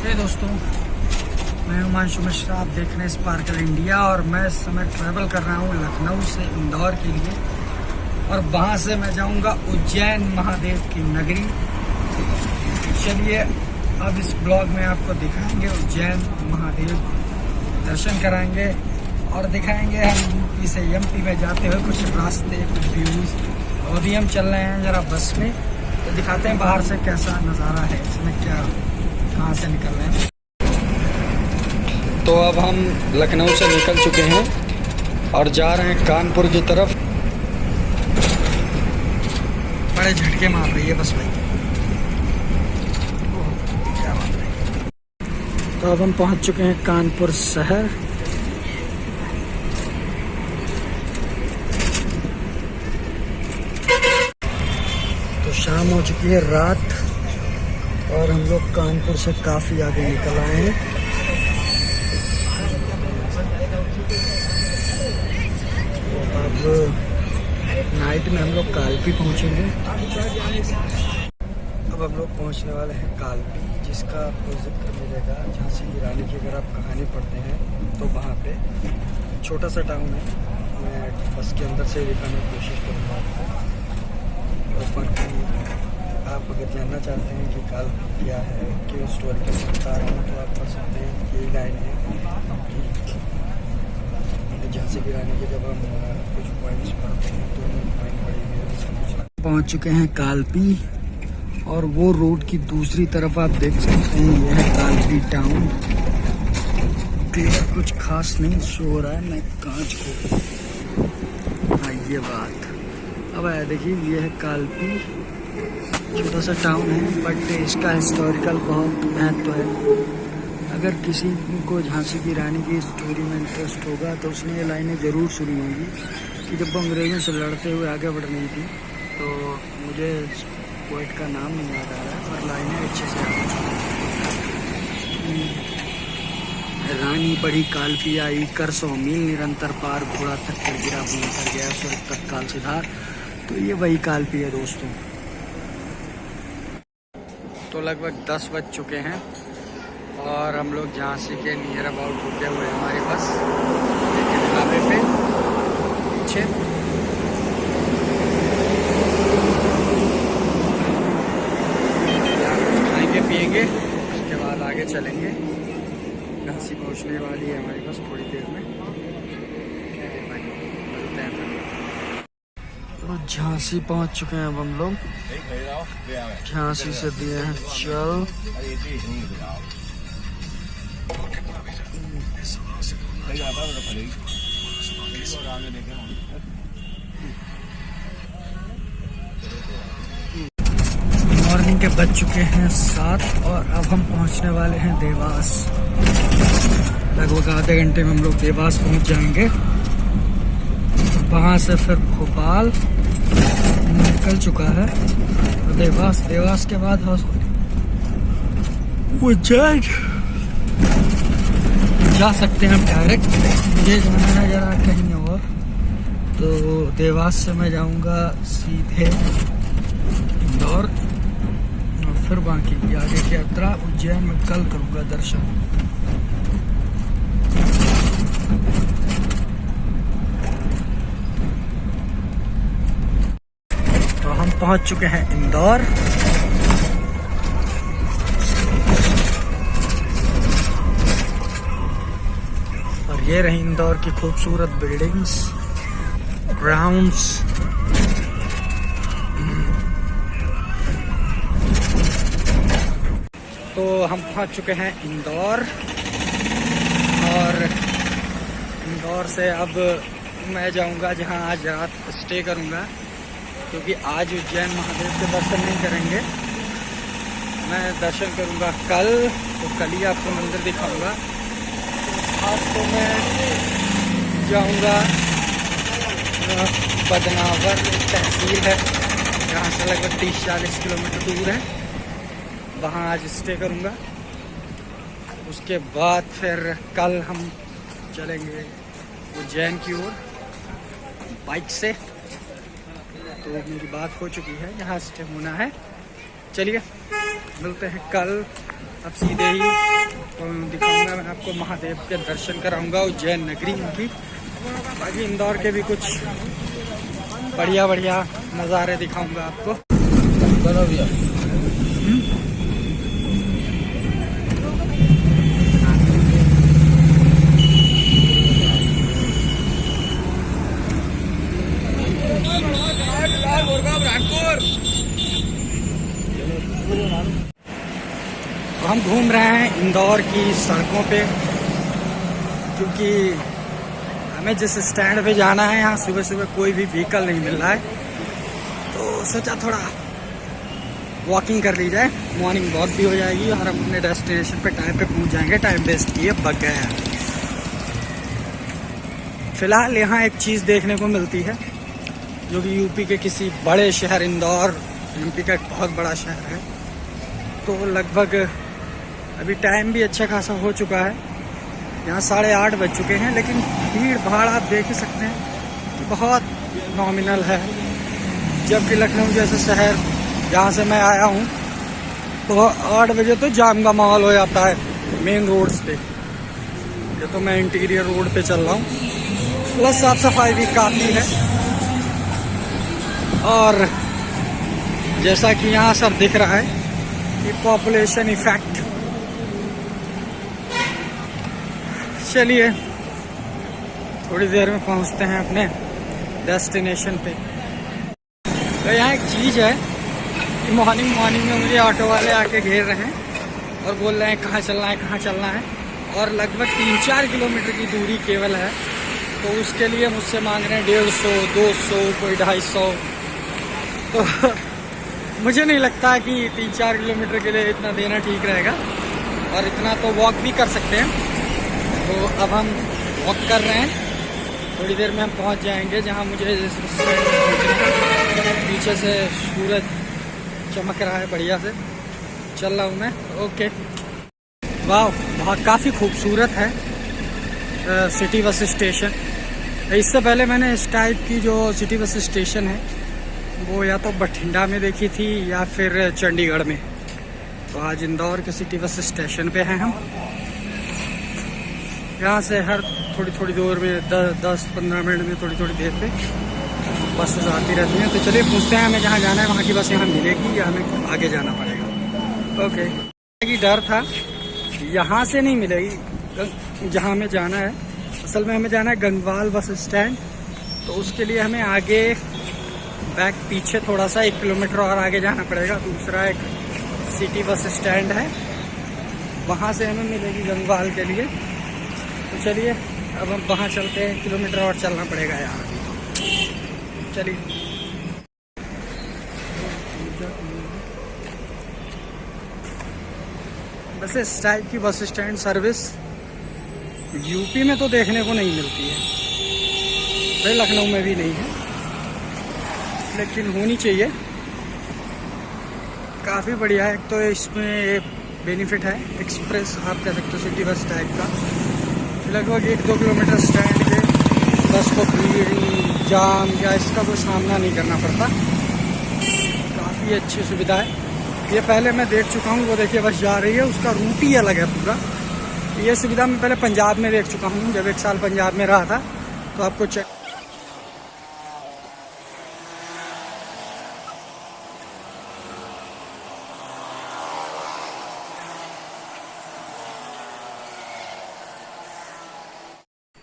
हे दोस्तों, मैं हिमांशु मिश्रा, आप देख रहे हैं स्पार्कल इंडिया और मैं इस समय ट्रैवल कर रहा हूँ लखनऊ से इंदौर के लिए और वहाँ से मैं जाऊँगा उज्जैन महादेव की नगरी। चलिए अब इस ब्लॉग में आपको दिखाएंगे उज्जैन महादेव, दर्शन कराएंगे और दिखाएंगे हम यूपी से एमपी में जाते हुए कुछ रास्ते, कुछ व्यूज़। और अभी हम चल रहे हैं ज़रा बस में, तो दिखाते हैं बाहर से कैसा नज़ारा है, इसमें क्या, कहाँ से निकल रहे हैं। तो अब हम लखनऊ से निकल चुके हैं और जा रहे हैं कानपुर की तरफ। बड़े झटके मार रही है बस भाई, क्या बात है। तो अब हम पहुंच चुके हैं कानपुर शहर। तो शाम हो चुकी है, रात, और हम लोग कानपुर से काफ़ी आगे निकल आए हैं। तो अब नाइट में हम लोग कालपी पहुंचेंगे। अब हम लोग पहुंचने वाले हैं कालपी, जिसका आपको जिक्र मिलेगा झांसी की रानी की। अगर आप कहानी पढ़ते हैं तो वहाँ पे छोटा सा टाउन है, मैं बस के अंदर से दिखाने की कोशिश करूँगा आपको। और बाकी आप अगर जानना चाहते हैं कि कालपी क्या है, क्यों स्टोरी का बता रहा हूँ, तो आप पढ़ सकते हैं। यही लाइन है कि झांसी की रानी के जब हम कुछ पॉइंट्स पढ़ते हैं तो पॉइंट पढ़ेंगे। पहुँच चुके हैं कालपी और वो रोड की दूसरी तरफ आप देख सकते हैं, यह है कालपी टाउन। क्लियर कुछ खास नहीं शो हो रहा है, मैं कांच को, हाँ ये बात। अब आया देखिए, ये है कालपी, छोटा सा टाउन है बट इसका हिस्टोरिकल बहुत महत्व है। अगर किसी को झांसी की रानी की स्टोरी में इंटरेस्ट होगा तो उसने ये लाइनें ज़रूर सुनी होंगी कि जब वो अंग्रेज़ों से लड़ते हुए आगे बढ़ रही थी, तो मुझे पोइट का नाम नहीं याद आ रहा है पर लाइनें अच्छे से याद हैं। रानी पढ़ी कालपी आई, कर 100 मील निरंतर पार, घोड़ा तक कर गिरा, भूल कर गया स्वर्ग तत्काल सिधार। तो ये वही कालपी है दोस्तों। तो लगभग 10 बज चुके हैं और हम लोग झांसी के नियर अबाउट रुके हुए हमारी बस ढाबे पे पीछे। खाएंगे पिएंगे, उसके बाद आगे चलेंगे। झांसी पहुंचने वाली है हमारी बस थोड़ी देर में, मिलते हैं। तो झांसी पहुंच चुके हैं अब हम लोग। झांसी से दिए हैं चल। मॉर्निंग के बज चुके हैं 7 और अब हम पहुंचने वाले हैं देवास। लगभग आधे घंटे में हम लोग देवास पहुंच जाएंगे। वहां से फिर भोपाल निकल चुका है, देवास के बाद उज्जैन जा सकते हैं हम डायरेक्ट। मुझे जाना है जरा कहीं और, तो देवास से मैं जाऊंगा सीधे इंदौर और फिर बाकी की आगे की यात्रा उज्जैन में कल करूंगा दर्शन। तो हम पहुंच चुके हैं इंदौर। और ये रही इंदौर की खूबसूरत बिल्डिंग्स, ग्राउंड्स। तो हम पहुंच चुके हैं इंदौर और इंदौर से अब मैं जाऊंगा जहां आज रात स्टे करूंगा, क्योंकि आज उज्जैन महादेव के दर्शन नहीं करेंगे। मैं दर्शन करूंगा कल, तो कल ही आपको मंदिर दिखाऊंगा। आज तो मैं जाऊंगा बदनावर तहसील है, जहाँ से लगभग 30-40 किलोमीटर दूर है, वहाँ आज स्टे करूंगा। उसके बाद फिर कल हम चलेंगे उज्जैन की ओर बाइक से। तो मेरी बात हो चुकी है, यहाँ स्टे होना है। चलिए मिलते हैं कल अब सीधे ही तो दिखाऊंगा मैं आपको, महादेव के दर्शन कराऊंगा उज्जैन नगरी में भी। बाकी इंदौर के भी कुछ बढ़िया बढ़िया नज़ारे दिखाऊंगा आपको। हम घूम रहे हैं इंदौर की सड़कों पे, क्योंकि हमें जिस स्टैंड पे जाना है यहाँ सुबह सुबह कोई भी व्हीकल नहीं मिल रहा है, तो सोचा थोड़ा वॉकिंग कर ली जाए, मॉर्निंग वॉक भी हो जाएगी और हम अपने डेस्टिनेशन पे टाइम पे पहुँच जाएंगे। टाइम वेस्ट किए बग गए हैं। फिलहाल यहाँ एक चीज़ देखने को मिलती है जो कि यूपी के किसी बड़े शहर, इंदौर यूपी का एक बहुत बड़ा शहर है, तो लगभग अभी टाइम भी अच्छा खासा हो चुका है, यहाँ 8:30 बज चुके हैं, लेकिन भीड़ भाड़ आप देख ही सकते हैं कि बहुत नॉमिनल है। जबकि लखनऊ जैसे शहर जहाँ से मैं आया हूँ तो 8 बजे तो जाम का माहौल हो जाता है मेन रोड्स पे। ये तो मैं इंटीरियर रोड पे चल रहा हूँ, प्लस साफ सफाई भी काफ़ी है। और जैसा कि यहाँ सब दिख रहा है कि पॉपुलेशन इफेक्ट। चलिए थोड़ी देर में पहुँचते हैं अपने डेस्टिनेशन पे। तो यहाँ एक चीज़ है कि मॉर्निंग में मुझे ऑटो वाले आके घेर रहे हैं और बोल रहे हैं कहाँ चलना है, कहाँ चलना है, और लगभग 3-4 किलोमीटर की दूरी केवल है, तो उसके लिए मुझसे मांग रहे हैं 150, 200, कोई 250। तो मुझे नहीं लगता कि 3-4 किलोमीटर के लिए इतना देना ठीक रहेगा, और इतना तो वॉक भी कर सकते हैं। तो अब हम वॉक कर रहे हैं, थोड़ी देर में हम पहुंच जाएंगे जहां मुझे पीछे से सूरज चमक रहा है, बढ़िया से चल रहा हूँ मैं। ओके, वाह, बहुत काफ़ी खूबसूरत है सिटी बस स्टेशन। इससे पहले मैंने इस टाइप की जो सिटी बस स्टेशन है वो या तो बठिंडा में देखी थी या फिर चंडीगढ़ में। तो आज इंदौर के सिटी बस स्टेशन पे हैं हम। यहाँ से हर थोड़ी दूर में 10-15 मिनट में थोड़ी देर पे बसेस आती रहती हैं। तो चलिए पूछते हैं हमें जहाँ जाना है वहाँ की बस यहाँ मिलेगी या हमें आगे जाना पड़ेगा। ओके, कि डर था यहाँ से नहीं मिलेगी जहाँ हमें जाना है। असल में हमें जाना है गंगवाल बस स्टैंड, तो उसके लिए हमें आगे बैक पीछे थोड़ा सा 1 किलोमीटर और आगे जाना पड़ेगा। दूसरा एक सिटी बस स्टैंड है, वहाँ से हमें मिलेगी गंगवाल के लिए। तो चलिए अब हम वहाँ चलते हैं, 1 किलोमीटर और चलना पड़ेगा यार। चलिए वैसे इस टाइप की बस स्टैंड सर्विस यूपी में तो देखने को नहीं मिलती है, फिर लखनऊ में भी नहीं है, लेकिन होनी चाहिए। काफ़ी बढ़िया है। एक तो इसमें बेनिफिट है, एक्सप्रेस आप कह सकते हो सिटी बस टाइप का। लगभग 1-2 किलोमीटर स्टैंड के बस को भीड़, जाम या इसका कोई सामना नहीं करना पड़ता। काफ़ी अच्छी सुविधा है ये। पहले मैं देख चुका हूँ, वो देखिए बस जा रही है, उसका रूट ही अलग है पूरा। ये सुविधा मैं पहले पंजाब में देख चुका हूँ, जब 1 साल पंजाब में रहा था। तो आपको चेक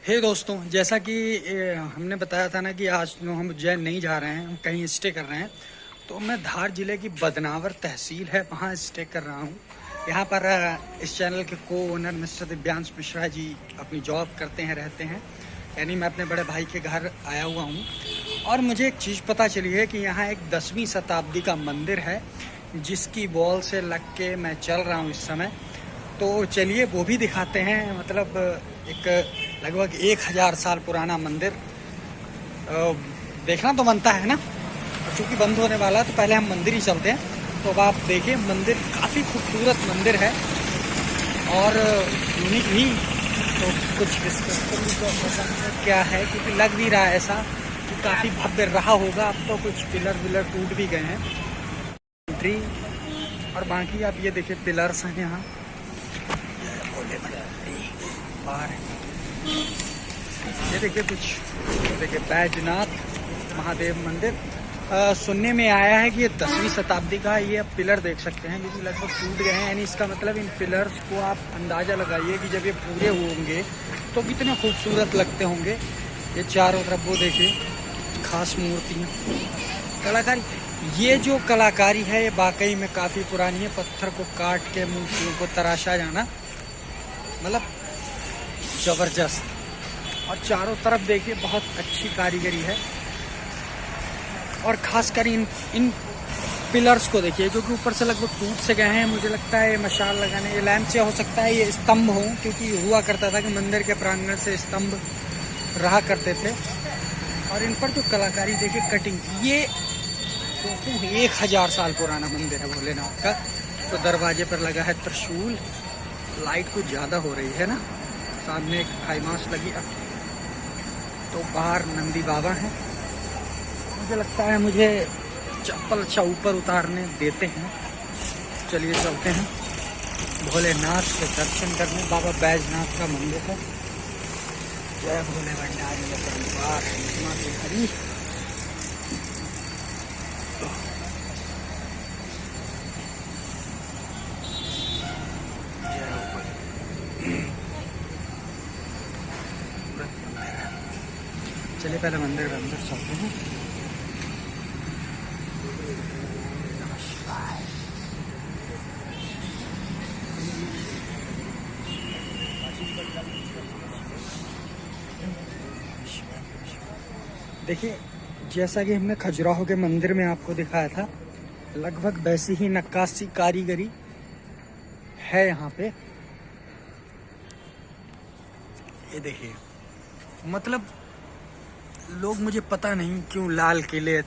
हे दोस्तों, जैसा कि हमने बताया था ना कि आज जो हम उज्जैन नहीं जा रहे हैं, हम कहीं स्टे कर रहे हैं। तो मैं धार जिले की बदनावर तहसील है वहाँ स्टे कर रहा हूँ। यहाँ पर इस चैनल के को ओनर मिस्टर दिव्यांश मिश्रा जी अपनी जॉब करते हैं, रहते हैं। यानी मैं अपने बड़े भाई के घर आया हुआ हूँ, और मुझे एक चीज़ पता चली है कि यहाँ एक 10वीं शताब्दी का मंदिर है, जिसकी वॉल से लग के मैं चल रहा हूँ इस समय। तो चलिए वो भी दिखाते हैं। मतलब एक लगभग 1000 साल पुराना मंदिर देखना तो बनता है ना, और चूँकि बंद होने वाला है तो पहले हम मंदिर ही चलते हैं। तो अब आप देखिए, मंदिर काफ़ी खूबसूरत मंदिर है और यूनिक भी। तो कुछ डिस्कस क्या है, क्योंकि लग भी रहा है ऐसा कि काफ़ी भव्य रहा होगा। अब तो कुछ पिलर विलर टूट भी गए हैं ट्री, और बाकी आप ये देखिए पिलर्स हैं यहाँ भोले भंडारी बाहर। ये देखिए कुछ, देखिए बैजनाथ महादेव मंदिर। सुनने में आया है कि ये 10वीं शताब्दी का है। ये आप पिलर देख सकते हैं, ये भी लगभग टूट गए हैं। यानी इसका मतलब इन पिलर्स को आप अंदाज़ा लगाइए कि जब ये पूरे होंगे तो कितने खूबसूरत लगते होंगे। ये चारों तरफ वो देखिए खास मूर्तियाँ, कलाकारी। ये जो कलाकारी है ये वाकई में काफ़ी पुरानी है। पत्थर को काट के मूर्तियों को तराशा जाना मतलब ज़बरदस्त। और चारों तरफ देखिए बहुत अच्छी कारीगरी है। और खासकर इन पिलर्स को देखिए जो कि ऊपर से लगभग टूट से गए हैं। मुझे लगता है ये मशाल लगाने, ये लैंप से हो सकता है ये स्तंभ हो, क्योंकि हुआ करता था कि मंदिर के प्रांगण से स्तंभ रहा करते थे। और इन पर जो कलाकारी देखिए, कटिंग, ये 1000 साल पुराना मंदिर है भोलेनाथ का। तो दरवाजे पर लगा है त्रिशूल। लाइट कुछ ज़्यादा हो रही है ना, सामने एक हाईमास लगी। तो बाहर नंदी बाबा हैं। मुझे लगता है मुझे चप्पल अच्छा ऊपर उतारने देते हैं। चलिए चलते हैं भोलेनाथ के दर्शन करने। बाबा बैजनाथ का मंदिर है। जय भोले भंडारी परिवार हरी। चलिए पहले मंदिर के अंदर चलते हैं। देखिए जैसा कि हमने खजुराहो के मंदिर में आपको दिखाया था, लगभग वैसी ही नक्काशी कारीगरी है यहाँ पे। ये देखिए, मतलब लोग, मुझे पता नहीं क्यों लाल किले,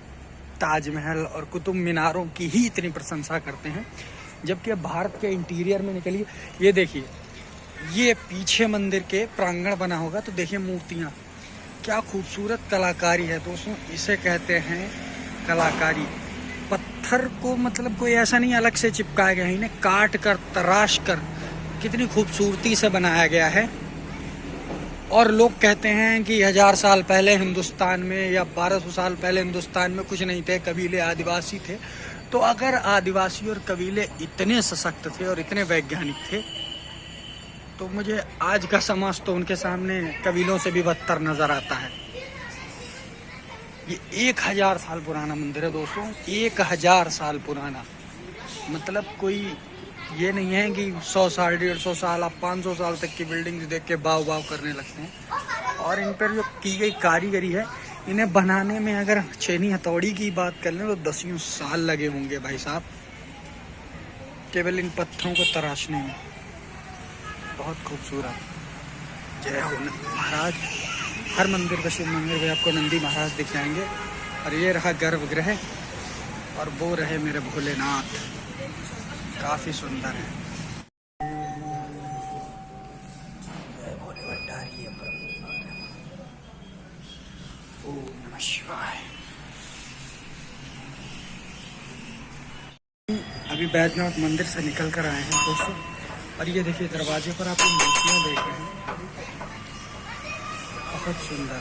ताजमहल और कुतुब मीनारों की ही इतनी प्रशंसा करते हैं, जबकि भारत के इंटीरियर में निकलिए। ये देखिए, ये पीछे मंदिर के प्रांगण बना होगा तो देखिए मूर्तियाँ, क्या खूबसूरत कलाकारी है दोस्तों। इसे कहते हैं कलाकारी। पत्थर को मतलब कोई ऐसा नहीं अलग से चिपकाया गया है, इन्हें काट कर तराश कर कितनी खूबसूरती से बनाया गया है। और लोग कहते हैं कि 1000 साल पहले हिंदुस्तान में या 1200 साल पहले हिंदुस्तान में कुछ नहीं थे, कबीले आदिवासी थे। तो अगर आदिवासी और कबीले इतने सशक्त थे और इतने वैज्ञानिक थे, तो मुझे आज का समाज तो उनके सामने कबीलों से भी बदतर नजर आता है। ये 1000 साल पुराना मंदिर है दोस्तों, 1000 साल पुराना। मतलब कोई ये नहीं है कि 100 साल 150 साल, आप 500 साल तक की बिल्डिंग्स देख के बाव बाव करने लगते हैं। और इन पर जो की गई कारीगरी है, इन्हें बनाने में अगर छेनी हथौड़ी की बात कर लें तो 10 साल लगे होंगे भाई साहब, केवल इन पत्थरों को तराशने में। बहुत खूबसूरत। जय हो महाराज। हर मंदिर का, शिव मंदिर में आपको नंदी महाराज दिख जाएंगे। और ये रहा गर्भगृह और वो रहे मेरे भोलेनाथ, काफी सुंदर है। जय भोले भंडारी। ओम नमः शिवाय। अभी बैजनाथ मंदिर से निकल कर आए हैं दोस्तों। और ये देखिए दरवाजे पर आप मूर्तियाँ देख रहे हैं, बहुत सुंदर,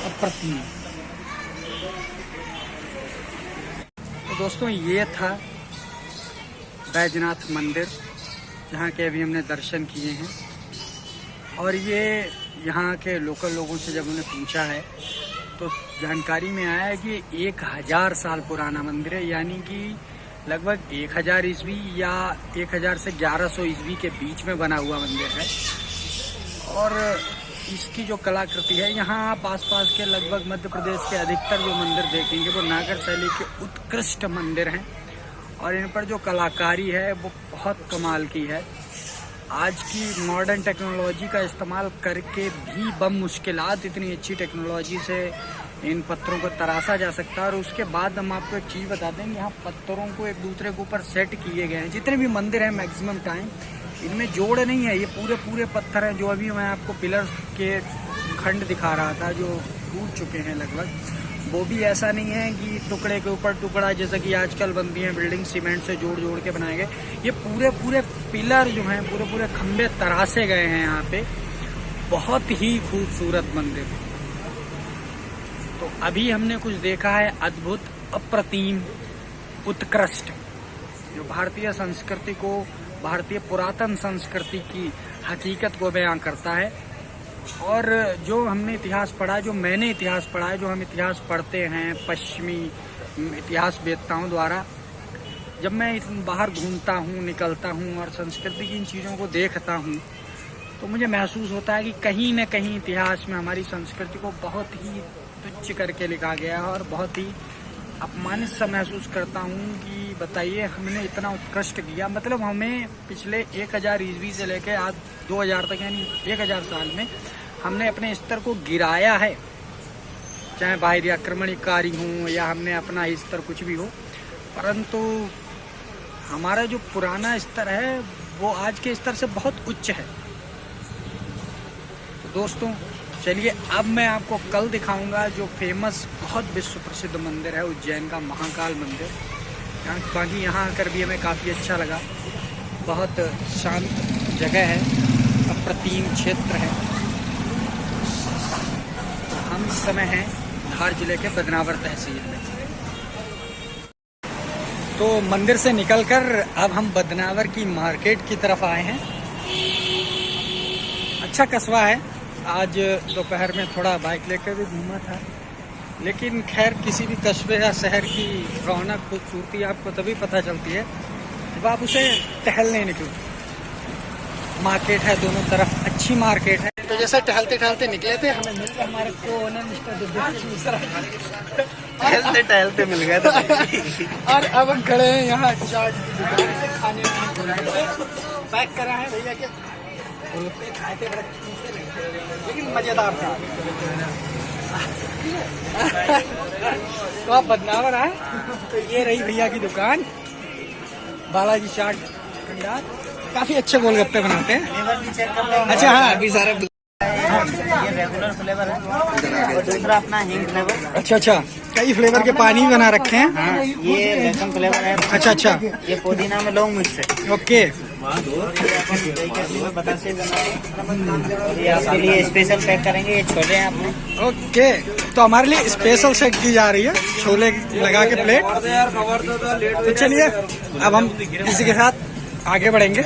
अप्रतिम। तो दोस्तों ये था बैजनाथ मंदिर, जहाँ के अभी हमने दर्शन किए हैं। और ये यहाँ के लोकल लोगों से जब उन्हें पूछा है तो जानकारी में आया है कि 1000 साल पुराना मंदिर है। यानी कि लगभग 1000 ईस्वी या 1000 से 1100 ईस्वी के बीच में बना हुआ मंदिर है। और इसकी जो कलाकृति है, यहाँ आप आसपास के लगभग मध्य प्रदेश के अधिकतर जो मंदिर देखेंगे वो नागर शैली के उत्कृष्ट मंदिर हैं। और इन पर जो कलाकारी है वो बहुत कमाल की है। आज की मॉडर्न टेक्नोलॉजी का इस्तेमाल करके भी बमुश्किलात इतनी अच्छी टेक्नोलॉजी से इन पत्थरों को तराशा जा सकता है। और उसके बाद हम आपको एक चीज़ बता देंगे, यहाँ पत्थरों को एक दूसरे के ऊपर सेट किए गए हैं। जितने भी मंदिर हैं मैक्सिमम टाइम इनमें जोड़ नहीं है, ये पूरे पत्थर हैं। जो अभी मैं आपको पिलर के खंड दिखा रहा था जो टूट चुके हैं लगभग, वो भी ऐसा नहीं है कि टुकड़े के ऊपर टुकड़ा जैसा कि आजकल बनती है बिल्डिंग सीमेंट से जोड़ जोड़ के बनाए गए। ये पूरे पूरे पिलर जो हैं, पूरे पूरे खंबे तरासे गए हैं यहाँ पे। बहुत ही खूबसूरत मंदिर। तो अभी हमने कुछ देखा है अद्भुत, अप्रतिम, उत्कृष्ट, जो भारतीय संस्कृति को, भारतीय पुरातन संस्कृति की हकीकत को बयां करता है। और जो हमने इतिहास पढ़ा, जो मैंने इतिहास पढ़ा है, जो हम इतिहास पढ़ते हैं पश्चिमी इतिहास वेत्ताओं द्वारा, जब मैं बाहर घूमता हूँ, निकलता हूँ और संस्कृति की इन चीज़ों को देखता हूँ, तो मुझे महसूस होता है कि कहीं न कहीं इतिहास में हमारी संस्कृति को बहुत ही तुच्छ करके लिखा गया है और बहुत ही अपमानित सा महसूस करता हूँ कि बताइए हमने इतना उत्कृष्ट किया। मतलब हमें पिछले 1000 ईस्वी से लेकर आज 2000 तक, यानी 1000 साल में हमने अपने स्तर को गिराया है, चाहे बाहरी आक्रमणकारी हों या हमने अपना स्तर कुछ भी हो, परंतु हमारा जो पुराना स्तर है वो आज के स्तर से बहुत उच्च है। तो दोस्तों चलिए अब मैं आपको कल दिखाऊंगा जो फेमस, बहुत विश्व प्रसिद्ध मंदिर है उज्जैन का, महाकाल मंदिर। बाकी यहाँ आकर भी हमें काफ़ी अच्छा लगा। बहुत शांत जगह है, अप्रतिम क्षेत्र है। हम इस समय हैं धार जिले के बदनावर तहसील में। तो मंदिर से निकलकर अब हम बदनावर की मार्केट की तरफ आए हैं। अच्छा कस्बा है। आज दोपहर में थोड़ा बाइक लेकर भी घूमा था, लेकिन खैर किसी भी कस्बे या शहर की रौनक, खूबसूरती आपको तभी पता चलती है जब आप उसे टहलने निकलो। मार्केट है दोनों तरफ, अच्छी मार्केट है। तो जैसे टहलते टहलते निकले थे, हमें मिल गया हमारे को ओनर मिस्टर दिव्यांश मिश्रा। टहलते टहलते मिल गए थे। और अब हम खड़े हैं यहाँ चाट की दुकान पे, खाने पैक करा है भैया के गोलगप्पे खाए थे, बड़े लेकिन मजेदार था। तो आप बदनावर आए तो ये रही भैया की दुकान, बालाजी चाट भंडार। काफी अच्छे गोलगप्पे बनाते हैं। अच्छा हाँ, अभी सारा ये रेगुलर फ्लेवर है और दूसरा अपना हिंग फ्लेवर। अच्छा, कई फ्लेवर के पानी भी बना रखे हैं। हाँ, ये लहसुन फ्लेवर है। अच्छा, ये पुदीना में लौंग मिक्स है। ओके। बतासे ये आपके लिए स्पेशल पैक करेंगे। ये छोले हैं आपने। ओके, तो हमारे लिए स्पेशल सेट की जा रही है, छोले लगा के प्लेट। तो चलिए अब हम इसी के साथ आगे बढ़ेंगे।